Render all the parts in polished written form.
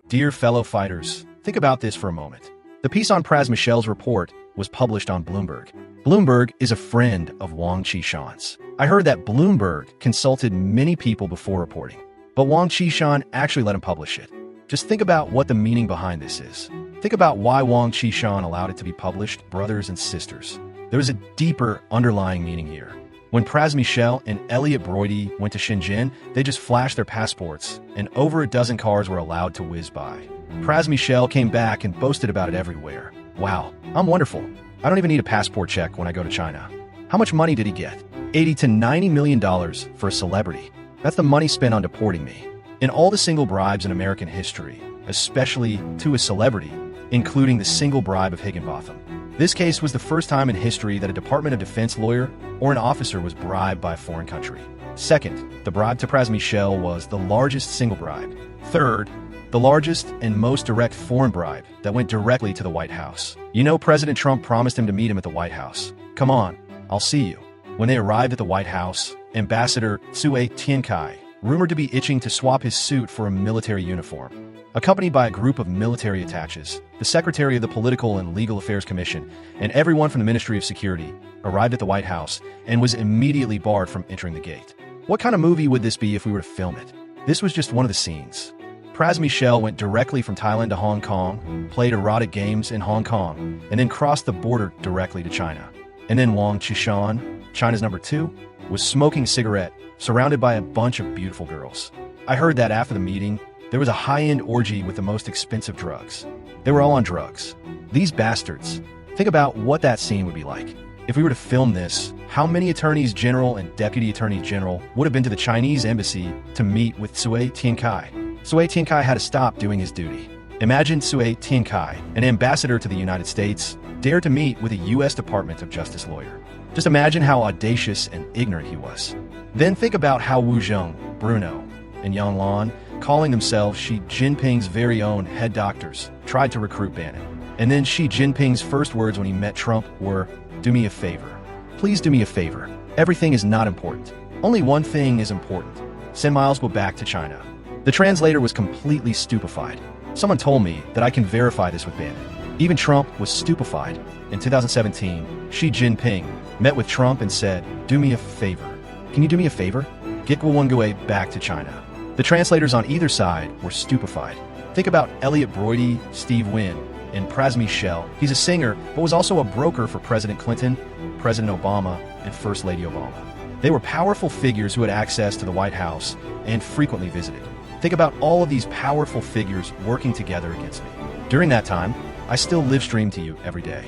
Dear fellow fighters, think about this for a moment. The piece on Pras Michel's report was published on Bloomberg. Bloomberg is a friend of Wang Qishan's. I heard that Bloomberg consulted many people before reporting, but Wang Qishan actually let him publish it. Just think about what the meaning behind this is. Think about why Wang Qishan allowed it to be published, brothers and sisters. There is a deeper underlying meaning here. When Pras Michel and Elliot Broidy went to Shenzhen, they just flashed their passports, and over a dozen cars were allowed to whiz by. Pras Michel came back and boasted about it everywhere. Wow, I'm wonderful. I don't even need a passport check when I go to China. How much money did he get? $80 to $90 million for a celebrity. That's the money spent on deporting me. In all the single bribes in American history, especially to a celebrity, including the single bribe of Higginbotham. This case was the first time in history that a Department of Defense lawyer or an officer was bribed by a foreign country. Second, the bribe to Pras Michel was the largest single bribe. Third, the largest and most direct foreign bribe that went directly to the White House. You know, President Trump promised him to meet him at the White House. Come on, I'll see you. When they arrived at the White House, Ambassador Tsui Tiankai, rumored to be itching to swap his suit for a military uniform, accompanied by a group of military attaches, the Secretary of the Political and Legal Affairs Commission, and everyone from the Ministry of Security, arrived at the White House and was immediately barred from entering the gate. What kind of movie would this be if we were to film it? This was just one of the scenes. Pras Michel went directly from Thailand to Hong Kong, played erotic games in Hong Kong, and then crossed the border directly to China. And then Wang Qishan, China's number 2, was smoking a cigarette, surrounded by a bunch of beautiful girls. I heard that after the meeting, there was a high-end orgy with the most expensive drugs. They were all on drugs. These bastards. Think about what that scene would be like. If we were to film this, how many attorneys general and deputy attorney general would have been to the Chinese embassy to meet with Tsui Tiankai? Tsui Tiankai had to stop doing his duty. Imagine Tsui Tiankai, an ambassador to the United States, dared to meet with a U.S. Department of Justice lawyer. Just imagine how audacious and ignorant he was. Then think about how Wu Zheng, Bruno, and Yang Lan, calling themselves Xi Jinping's very own head doctors, tried to recruit Bannon. And then Xi Jinping's first words when he met Trump were, "Do me a favor. Please do me a favor. Everything is not important. Only one thing is important. Send Miles back to China." The translator was completely stupefied. Someone told me that I can verify this with Bannon. Even Trump was stupefied. In 2017, Xi Jinping met with Trump and said, "Do me a favor. Can you do me a favor? Get Guo Wengui back to China." The translators on either side were stupefied. Think about Elliot Broidy, Steve Wynn, and Pras Michel. He's a singer, but was also a broker for President Clinton, President Obama, and First Lady Obama. They were powerful figures who had access to the White House and frequently visited. Think about all of these powerful figures working together against me. During that time, I still live stream to you every day.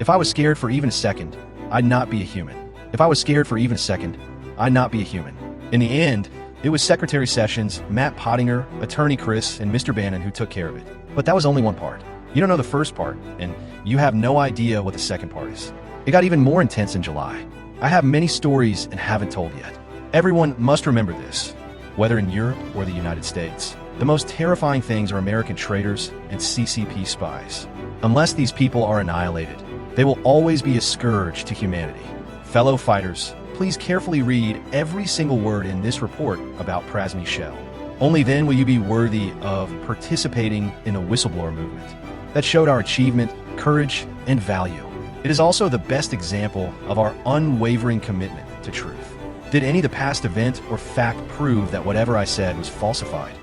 If I was scared for even a second, I'd not be a human. If I was scared for even a second, I'd not be a human. In the end, it was Secretary Sessions, Matt Pottinger, Attorney Chris, and Mr. Bannon who took care of it. But that was only one part. You don't know the first part, and you have no idea what the second part is. It got even more intense in July. I have many stories and haven't told yet. Everyone must remember this, whether in Europe or the United States. The most terrifying things are American traitors and CCP spies. Unless these people are annihilated, they will always be a scourge to humanity. Fellow fighters, please carefully read every single word in this report about Pras Michel. Only then will you be worthy of participating in a whistleblower movement that showed our achievement, courage, and value. It is also the best example of our unwavering commitment to truth. Did any of the past event or fact prove that whatever I said was falsified?